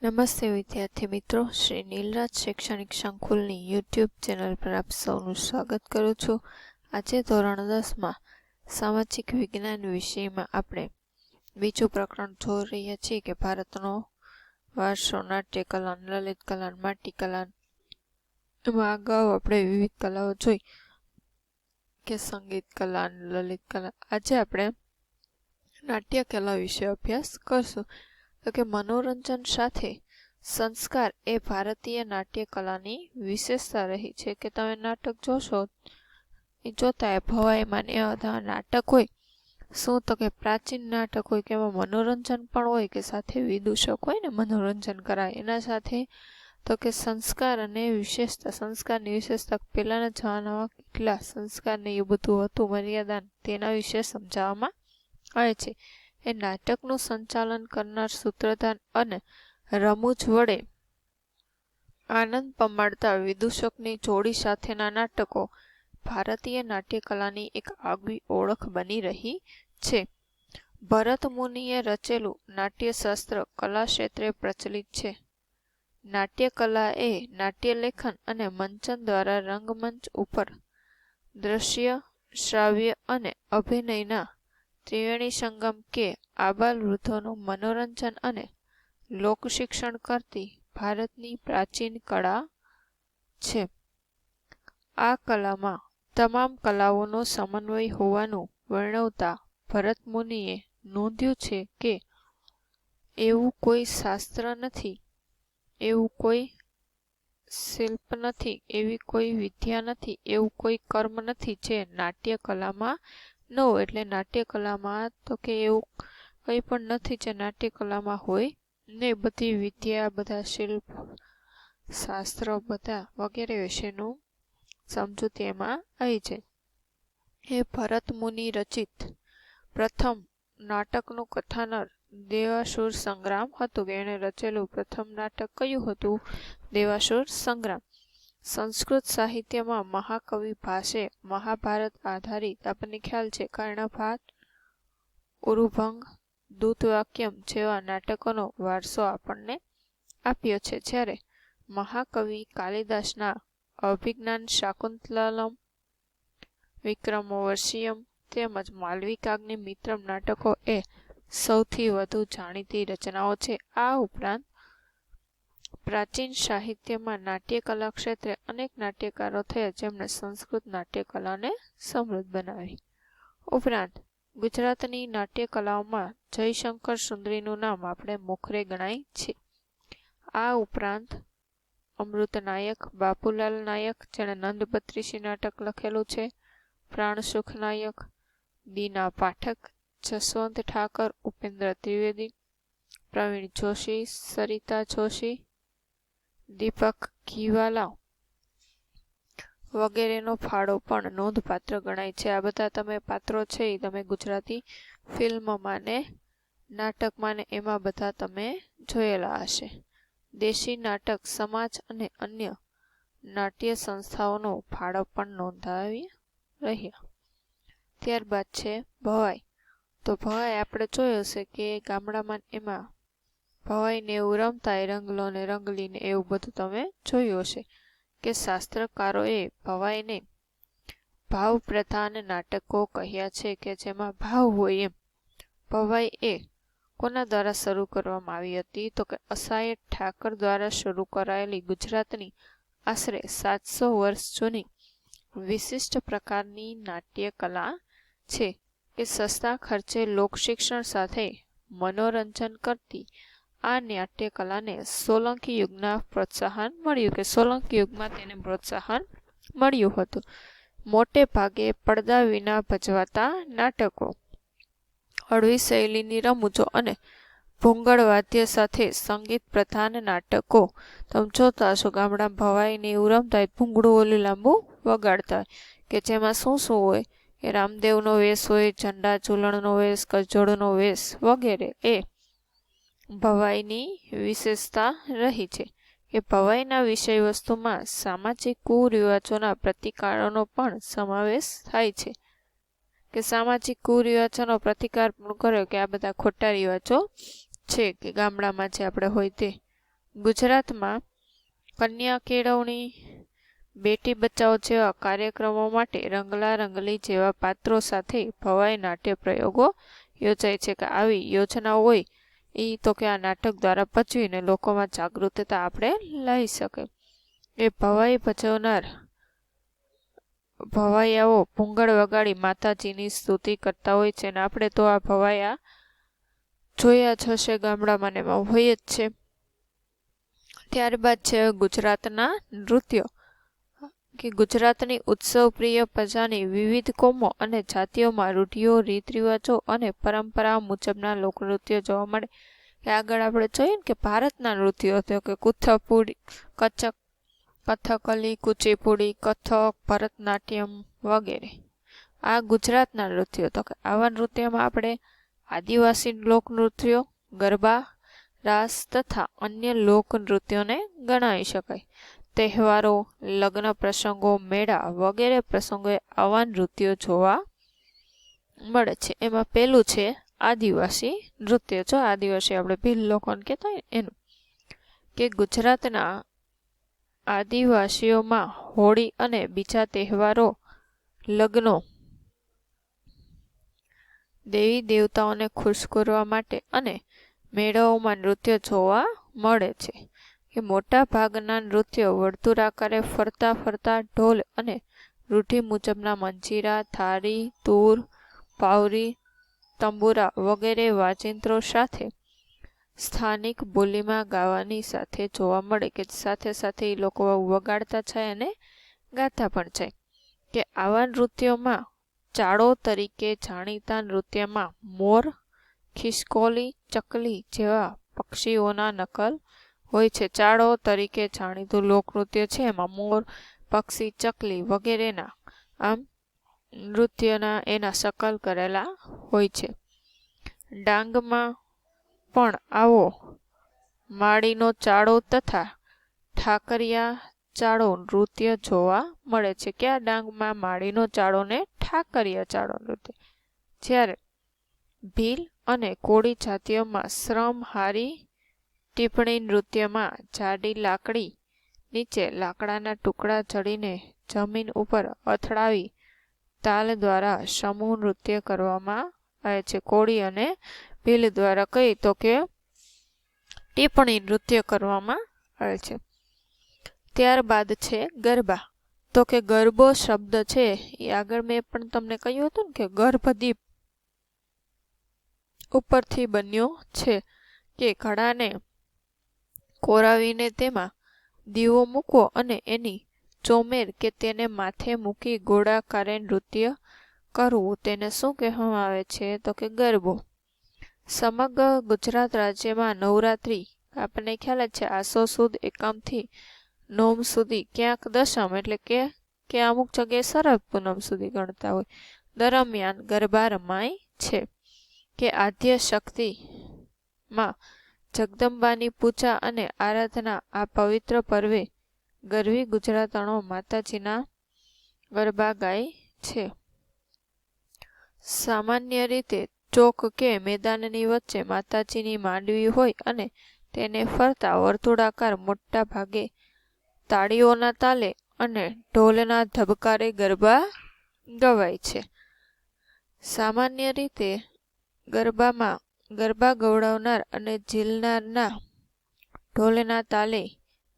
નમસ્તે વિદ્યાર્થી મિત્રો, શ્રી નીલરાજ શૈક્ષણિક સંકુલની યુટ્યુબ ચેનલ પર આપ સૌનું સ્વાગત કરું છું. આજે ધોરણ 10માં સામાજિક વિજ્ઞાન વિષયમાં આપણે બીજું પ્રકરણ જોઈ રહ્યા છીએ કે ભારતનો વારસો, નાટ્યકલા, લલિત કલા, માટીકલા. એમાં અગાઉ આપણે વિવિધ કલાઓ જોઈ કે સંગીત કલા, લલિત કલા. આજે આપણે નાટ્ય કલા વિશે અભ્યાસ કરશું. તો કે મનોરંજન સાથે સંસ્કાર એ ભારતીય નાટ્ય કલાની વિશેષતા રહી છે. કે તમે નાટક જોશો, એ જોતા ભવાઈમાં એવા નાટક હોય શું, તો કે પ્રાચીન નાટક હોય કે એમાં મનોરંજન પણ હોય, કે સાથે વિદૂષક હોય ને મનોરંજન કરાય. એના સાથે તો કે સંસ્કાર અને વિશેષતા, સંસ્કારની વિશેષતા પહેલાના જમાનામાં કેટલા સંસ્કારને એ બધું હતું, મર્યાદા, તેના વિશે સમજાવવામાં આવે છે. એ નાટકનું સંચાલન કરનાર સૂત્રધાર અને રમૂજ વડે આનંદ પમાડતા વિદૂષકની જોડી સાથેના નાટકો ભારતીય નાટ્યકલાની એક આગવી ઓળખ બની રહી છે. ભરત મુનિએ રચેલું નાટ્યશાસ્ત્ર કલા ક્ષેત્રે પ્રચલિત છે. નાટ્યકલા એ નાટ્યલેખન અને મંચન દ્વારા રંગમંચ ઉપર દ્રશ્ય, શ્રાવ્ય અને અભિનયના ત્રિવેણી સંગમ કે આબાલવૃદ્ધોનું મનોરંજન અને લોકશિક્ષણ કરતી ભારતની પ્રાચીન કળા છે. આ કલામાં તમામ કલાઓનો સમન્વય હોવાનું વર્ણવતા ભરત મુનિએ નોંધ્યું છે કે એવું કોઈ શાસ્ત્ર નથી, એવું કોઈ શિલ્પ નથી, એવી કોઈ વિદ્યા નથી, એવું કોઈ કર્મ નથી જે નાટ્ય કલામાં ન હોય. એટલે નાટ્યકલામાં તો કે એવું કંઈ પણ નથી જે નાટ્યકલામાં હોય ને. બધી વિદ્યા, બધા શિલ્પ, શાસ્ત્ર બધા વગેરે વિશેનું સમજૂતી એમાં આવી છે. એ ભરત મુનિ રચિત પ્રથમ નાટકનું કથાનર દેવાસુર સંગ્રામ હતું. કે એણે રચેલું પ્રથમ નાટક કયું હતું? દેવાસુર સંગ્રામ. સંસ્કૃત સાહિત્યમાં મહાકવિ ભાસે મહાભારત આધારિત આપણને ખ્યાલ છે કર્ણભાટ, ઉરુભંગ, દૂતવાક્યમ જેવા નાટકોનો વારસો આપણને આપ્યો છે. જ્યારે મહાકવિ કાલિદાસના અભિજ્ઞાન શાકુંતલમ, વિક્રમોર્વશિયમ તેમજ માલવિકાગ્નિમિત્રમ નાટકો એ સૌથી વધુ જાણીતી રચનાઓ છે. આ ઉપરાંત પ્રાચીન સાહિત્યમાં નાટ્યકલા ક્ષેત્રે અનેક નાટ્યકારો થયા જેમણે સંસ્કૃત નાટ્યકલાને સમૃદ્ધ બનાવી. ઉપરાંત ગુજરાતની નાટ્યકલાઓમાં જયશંકર સુંદરીનું નામ આપણે મોખરે ગણાય છે. આ ઉપરાંત અમૃત નાયક, બાપુલાલ નાયક જેણે નંદબત્રીસી નાટક લખેલું છે, પ્રાણસુખ નાયક, દીના પાઠક, જસવંત ઠાકર, ઉપેન્દ્ર ત્રિવેદી, પ્રવીણ જોશી, સરિતા જોશી, દીપક ઘીવાલા વગેરેનો ફાળો પણ નોંધપાત્ર ગણાય છે. આ બધા તમે પાત્રો છે એ તમે ગુજરાતી ફિલ્મમાં ને નાટકમાં ને એમાં બધા તમે જોયેલા હશે. દેશી નાટક સમાજ અને અન્ય નાટ્ય સંસ્થાઓનો ફાળો પણ નોંધાવી રહ્યા. ત્યારબાદ છે ભવાઈ. તો ભવાઈ આપણે જોયો હશે કે ગામડામાં એમાં ભવાઈને એવું રમતા, રંગલો ને રંગલી ને એવું બધું તમે જોયું હશે. કે શાસ્ત્રકારોએ ભવાઈને ભાવ પ્રધાન નાટકો કહ્યા છે કે જેમાં ભાવ હોય એમ. ભવાઈ એ કોના દ્વારા શરૂ કરવામાં આવી હતી? તો કે અસાયત ઠાકર દ્વારા શરૂ કરાયેલી ગુજરાતની આશરે 700 વર્ષ જૂની વિશિષ્ટ પ્રકારની નાટ્યકલા છે. કે સસ્તા ખર્ચે લોકશિક્ષણ સાથે મનોરંજન કરતી આ નાટ્યકલાને સોલંકી યુગના પ્રોત્સાહન મળ્યું. કે સોલંકી યુગમાં તેને પ્રોત્સાહન મળ્યું હતું. મોટે ભાગે પડદા વિના ભજવાતા નાટકો, હળવી શૈલીની રમૂજો અને ભૂંગળ વાદ્ય સાથે સંગીત પ્રધાન નાટકો. તમે જોતા હશો ગામડામાં ભવાઈને એવું રમતા હોય, ભૂંગળું ઓલું લાંબુ વગાડતા હોય. કે જેમાં શું શું હોય? કે રામદેવનો વેશ હોય, ઝંડા ઝૂલણનો વેશ, કજોડનો વેશ વગેરે એ ભવાઈની વિશેષતા રહી છે. કે ભવાઈના વિષય વસ્તુમાં સામાજિક કુરિવાજોના પ્રતિકારોનો પણ સમાવેશ થાય છે. કે સામાજિક કુરિવાજોનો પ્રતિકાર પણ કર્યો કે આ બધા ખોટા રિવાજો છે કે ગામડામાં જે આપણે હોય તે. ગુજરાતમાં કન્યા કેળવણી, બેટી બચાવો જેવા કાર્યક્રમો માટે રંગલા રંગલી જેવા પાત્રો સાથે ભવાઈ નાટ્ય પ્રયોગો યોજાય છે કે આવી યોજનાઓ હોય એ તો કે આ નાટક દ્વારા પચવીને લોકોમાં જાગૃતતા આપણે લાવી શકે. એ ભવાઈ ભજવનાર ભવાઈયાઓ ભૂંગળ વગાડી માતાજીની સ્તુતિ કરતા હોય છે અને આપણે તો આ ભવાઈયા જોયા જ હશે, ગામડામાં ને એમાં હોય જ છે. ત્યારબાદ છે ગુજરાતના નૃત્યો કે ગુજરાતની ઉત્સવ પ્રિય પ્રજાની વિવિધ કોમો અને જાતિઓમાં રૂઢિઓ, રીત રિવાજો અને પરંપરા મુજબના લોકનૃત્યો જોવા મળે. કે આગળ આપણે જોઈએ ને કે ભારતના નૃત્યો તો કે કુથકપુડી, કથકલી, કુચીપુડી, કથક, ભરતનાટ્યમ વગેરે. આ ગુજરાતના નૃત્યો તો કે આવા નૃત્યમાં આપણે આદિવાસી લોકનૃત્યો, ગરબા, રાસ તથા અન્ય લોકનૃત્યોને ગણાવી શકાય. તહેવારો, લગ્ન પ્રસંગો, મેળા વગેરે પ્રસંગોએ આવા નૃત્યો જોવા મળે છે. એમાં પહેલું છે આદિવાસી નૃત્ય. જો આદિવાસી આપણે ભીલ લોકોને કહેતા હોય એનું, કે ગુજરાતના આદિવાસીઓમાં હોળી અને બીજા તહેવારો, લગ્નો, દેવી દેવતાઓને ખુશ કરવા માટે અને મેળાઓમાં નૃત્ય જોવા મળે છે. કે મોટા ભાગના નૃત્યો વર્તુળાકારે ફરતા ફરતા ઢોલ અને રૂઢિ મુજબના મંજીરા, થાળી, તૂર, પાવરી, તંબુરા વગેરે વાજિંત્રો સાથે સ્થાનિક બોલીમાં ગાવાની સાથે જોવા મળે. કે સાથે સાથે એ લોકો વગાડતા જાય અને ગાતા પણ જાય. કે આવા નૃત્યોમાં ચાળો તરીકે જાણીતા નૃત્યમાં મોર, ખિસકોલી, ચકલી જેવા પક્ષીઓના નકલ હોય છે. ચાળો તરીકે જાણીતું લોકનૃત્ય છે એમાં મોર, પક્ષી, ચકલી વગેરેના આમ નૃત્યના એના શકલ કરેલા હોય છે. ડાંગમાં પણ આવો માળીનો ચાળો તથા ઠાકરિયા ચાળો નૃત્ય જોવા મળે છે. કે આ ડાંગમાં માળીનો ચાળો ને ઠાકરિયા ચાળો નૃત્ય. જ્યારે ભીલ અને કોળી જાતિઓમાં શ્રમહારી ટીપણી નૃત્યમાં જાડી લાકડી નીચે લાકડાના ટુકડા જડીને જમીન ઉપર અથડાવી તાલ દ્વારા સમૂહ નૃત્ય કરવામાં આવે છે. કોળી અને ભીલ દ્વારા કઈ તો કે ટીપણી નૃત્ય કરવામાં આવે છે. ત્યારબાદ છે ગરબા. તો કે ગરબો શબ્દ છે એ આગળ મેં પણ તમને કહ્યું હતું ને કે ગર્ભદીપ ઉપરથી બન્યો છે. કે ઘડાને કોરાવીને તેમાં દીવો મૂકવો અને એની ચોમેર કે તેને માથે મૂકી ગોળાકારે નૃત્ય કરવું, તેને શું કહેવામાં આવે છે તો કે ગરબો. સમગ્ર ગુજરાત રાજ્યમાં નવરાત્રિ આપણને ખ્યાલ જ છે આસો સુદ એકમથી નોમ સુધી, ક્યાંક દશમ એટલે કે અમુક જગ્યાએ શરદ પૂનમ સુધી ગણતા હોય, દરમિયાન ગરબા રમાય છે. કે આદ્ય શક્તિમાં જગદંબાની પૂજા અને આરાધના આ પવિત્ર પર્વે ગરવી ગુજરાતણો માતાજીના ગરબા ગાય છે. સામાન્ય રીતે ચોક કે મેદાનની વચ્ચે માતાજીની માંડવી હોય અને તેને ફરતા વર્તુળાકાર મોટા ભાગે તાળીઓના તાલે અને ઢોલના ધબકારે ગરબા ગવાય છે. સામાન્ય રીતે ગરબામાં ગરબા ગવડાવનાર અને ઝીલનારના ઢોલના તાલે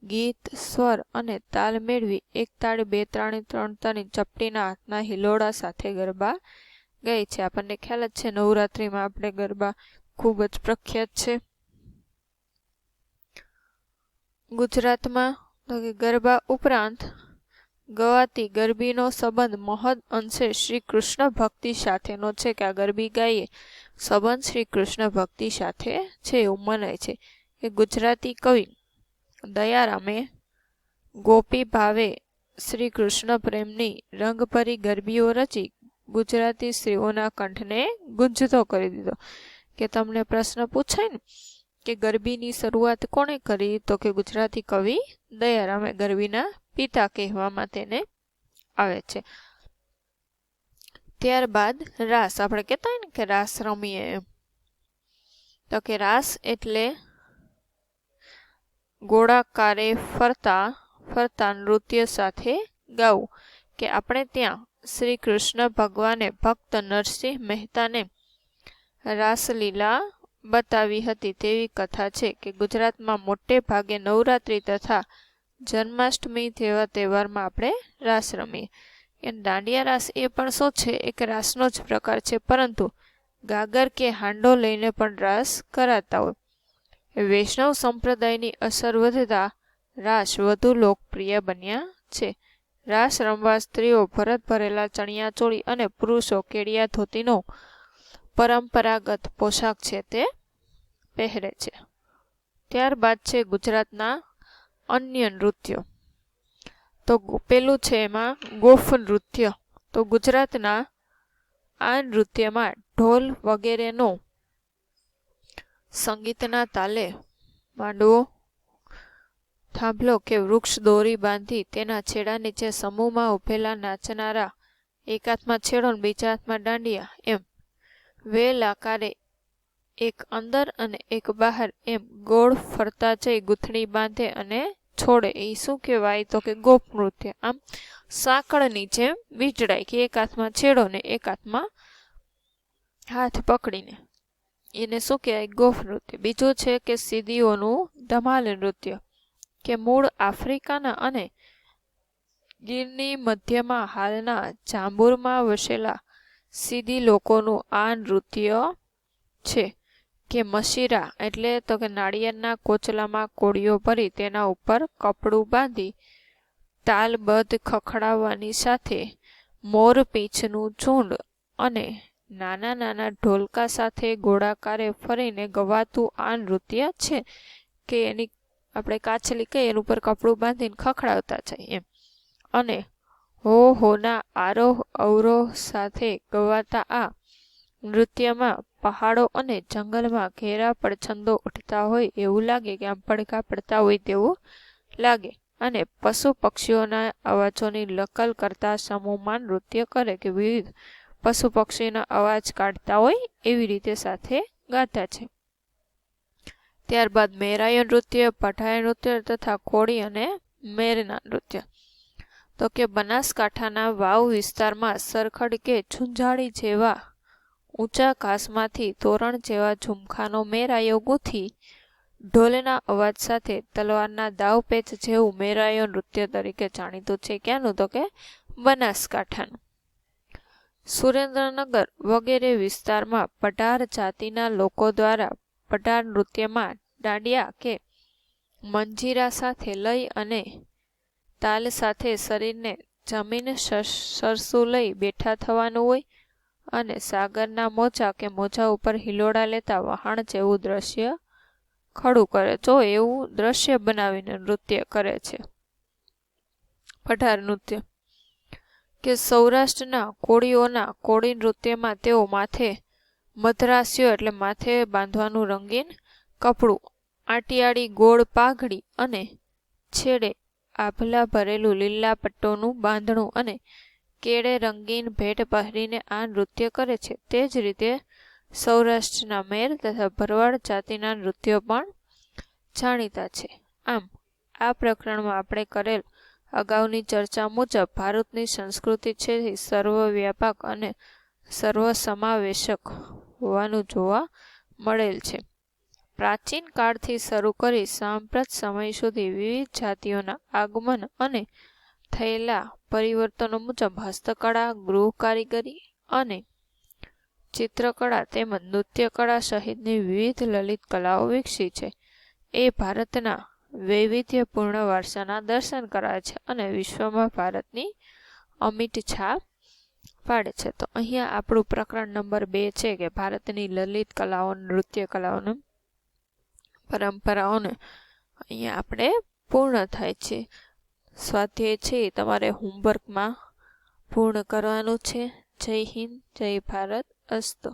ગીત, સ્વર અને તાલ મેળવી એક તાળી, બે તાળી, ત્રણ તાળી ચપટીના હાથના હિલોડા સાથે ગરબા ગાય છે. આપણને ખ્યાલ જ છે નવરાત્રિમાં આપણે ગરબા ખૂબ જ પ્રખ્યાત છે ગુજરાતમાં. તો કે ગરબા ઉપરાંત ગવાતી ગરબીનો સંબંધ મહદ અંશે શ્રી કૃષ્ણ ભક્તિ સાથેનો છે. કે આ ગરબી ગાઈએ સંબંધ શ્રી કૃષ્ણ ભક્તિ સાથે છે એવું મનાય છે. કે ગુજરાતી કવિ દયારામે ગોપી ભાવે શ્રી કૃષ્ણ પ્રેમની રંગભરી ગરબીઓ રચી ગુજરાતી સ્ત્રીઓના કંઠને ગુંજતો કરી દીધો. કે તમને પ્રશ્ન પૂછાય ને કે ગરબીની શરૂઆત કોણે કરી તો કે ગુજરાતી કવિ દયારામે. ગરબીના પિતા કહેવામાં તેને આવે છે. ત્યારબાદ રાસ. આપણે કહેતા હોય ને કે રાસ રમીએ એમ, તો કે રાસ એટલે ગોળાકારે ફરતા ફરતા નૃત્ય સાથે ગાવું. કે આપણે ત્યાં શ્રી કૃષ્ણ ભગવાને ભક્ત નરસિંહ મહેતાને રાસલીલા બતાવી હતી તેવી કથા છે. કે ગુજરાતમાં મોટે ભાગે નવરાત્રિ તથા જન્માષ્ટમી જેવા તહેવારમાં આપણે રાસ રમીએ. દાંડિયા રાસ એ પણ શું છે? એક રાસનો જ પ્રકાર છે, પરંતુ ગાગર કે હાંડો લઈને પણ રાસ કરાતા હોય. વૈષ્ણવ સંપ્રદાયની અસર વધતા રાસ વધુ લોકપ્રિય બન્યા છે. રાસ રમવા સ્ત્રીઓ ભરત ભરેલા ચણિયા ચોળી અને પુરુષો કેડિયા ધોતીનો પરંપરાગત પોશાક છે તે પહેરે છે. ત્યારબાદ છે ગુજરાતના અન્ય નૃત્યો. તો પેલું છે એમાં ગોફ નૃત્ય. તો ગુજરાતના આ નૃત્યમાં ઢોલ વગેરેનો સંગીતના તાલે માંડવો, થાંભલો કે વૃક્ષ દોરી બાંધી તેના છેડા નીચે સમૂહમાં ઉભેલા નાચનારા એક હાથમાં છેડો ને બીજા હાથમાં દાંડિયા એમ વેલ આકારે એક અંદર અને એક બહાર એમ ગોળ ફરતા જઈ ગૂંથણી બાંધે અને છોડે. એ શું કહેવાય? તો કે ગોપ નૃત્ય. આમ સાંકળની જેમ વીંટળાય કે એક હાથમાં છેડો ને એક હાથમાં હાથ પકડીને, એને શું કહેવાય? ગોફ નૃત્ય. બીજું છે કે સીદીઓનું ધમાલ નૃત્ય. કે મૂળ આફ્રિકાના અને ગીરની મધ્યમાં હાલના જાંબુરમાં વસેલા સીદી લોકોનું આ નૃત્ય છે. કે મશીરા એટલે તો કે નાળિયેરના કોચલામાં કોળીઓ ભરી તેના ઉપર કપડું બાંધી તાલબદ્ધ ખખડાવવાની સાથે મોરપીંછનું ઝુંડ અને નાના નાના ઢોલકા સાથે ગોળાકારે ફરીને ગવાતું આ નૃત્ય છે. કે એની આપણે કાછલી કહીએ એની ઉપર કપડું બાંધીને ખખડાવતા જાય એમ. અને હો હોના આરોહ અવરોહ સાથે ગવાતા આ નૃત્યમાં પહાડો અને જંગલમાં ઘેરા પડછંદો ઉઠતા હોય એવું લાગે, કે આમ પડઘા પડતા હોય તેવું લાગે. અને પશુ પક્ષીઓના અવાજોની નકલ કરતા સમૂહમાં નૃત્ય કરે. કે વિવિધ પશુ પક્ષીના અવાજ કાઢતા હોય એવી રીતે સાથે ગાતા છે. ત્યારબાદ મેરાયો નૃત્ય, પઢાય નૃત્ય તથા કોળી અને મેરના નૃત્ય. તો કે બનાસકાંઠાના વાવ વિસ્તારમાં સરખડ કે ઝુંઝાડી જેવા ઊંચા ઘાસમાંથી તોરણ જેવા ઝુમખાનો મેરાયો ગૂંથી ઢોલના અવાજ સાથે તલવારના દાવપેચ જેવું મેરાયો નૃત્ય તરીકે જાણીતું છે. ક્યાંનું? તો કે બનાસકાંઠાનું. સુરેન્દ્રનગર વગેરે વિસ્તારમાં પઢાર જાતિના લોકો દ્વારા પઢાર નૃત્યમાં દાંડિયા કે મંજીરા સાથે લઈ અને તાલ સાથે શરીરને જમીન સરસું લઈ બેઠા થવાનું હોય અને સાગરના મોજા કે મોજા ઉપર હિલોડા લેતા વહાણ જેવું દ્રશ્ય ખડું કરે. જો એવું દ્રશ્ય બનાવીને નૃત્ય કરે છે પઢાર નૃત્ય. કે સૌરાષ્ટ્રના કોળીઓના કોળી નૃત્યમાં તેઓ માથે મધરાસ્યો એટલે માથે બાંધવાનું રંગીન કપડું, આટિયાળી ગોળ પાઘડી અને છેડે આભલા ભરેલું લીલા પટ્ટોનું બાંધણું અને કેળે રંગીન ભેટ પહેરીને આ નૃત્ય કરે છે. તે જ રીતે સૌરાષ્ટ્રના મેર તથા ભરવાડ જાતિના નૃત્યો પણ જાણીતા છે. આમ આ પ્રકરણમાં આપણે કરેલ અગાઉની ચર્ચા મુજબ ભારતની સંસ્કૃતિ છે સર્વવ્યાપક અને સર્વસમાવેશક હોવાનું જોવા મળેલ છે. પ્રાચીન કાળથી શરૂ કરી સાંપ્રત સમય સુધી વિવિધ જાતિઓના આગમન અને થયેલા પરિવર્તનો મુજબ હસ્તકળા, ગૃહ કારીગરી અને ચિત્રકળા તેમજ નૃત્યકળા સહિતની વિવિધ લલિત કલાઓ વિકસી છે. એ ભારતના વૈવિધ્યપૂર્ણ વારસાના દર્શન કરાવે છે અને વિશ્વમાં ભારતની અમિટ છાપ પાડે છે. તો અહીંયા આપણું પ્રકરણ નંબર 2 છે કે ભારતની લલિત કલાઓ, નૃત્ય કલાઓને પરંપરાઓને અહીંયા આપણે પૂર્ણ થાય છે. સ્વાધ્યાય છે તમારે હોમવર્કમાં પૂર્ણ કરવાનું છે. જય હિન્દ, જય ભારત, અસ્તુ.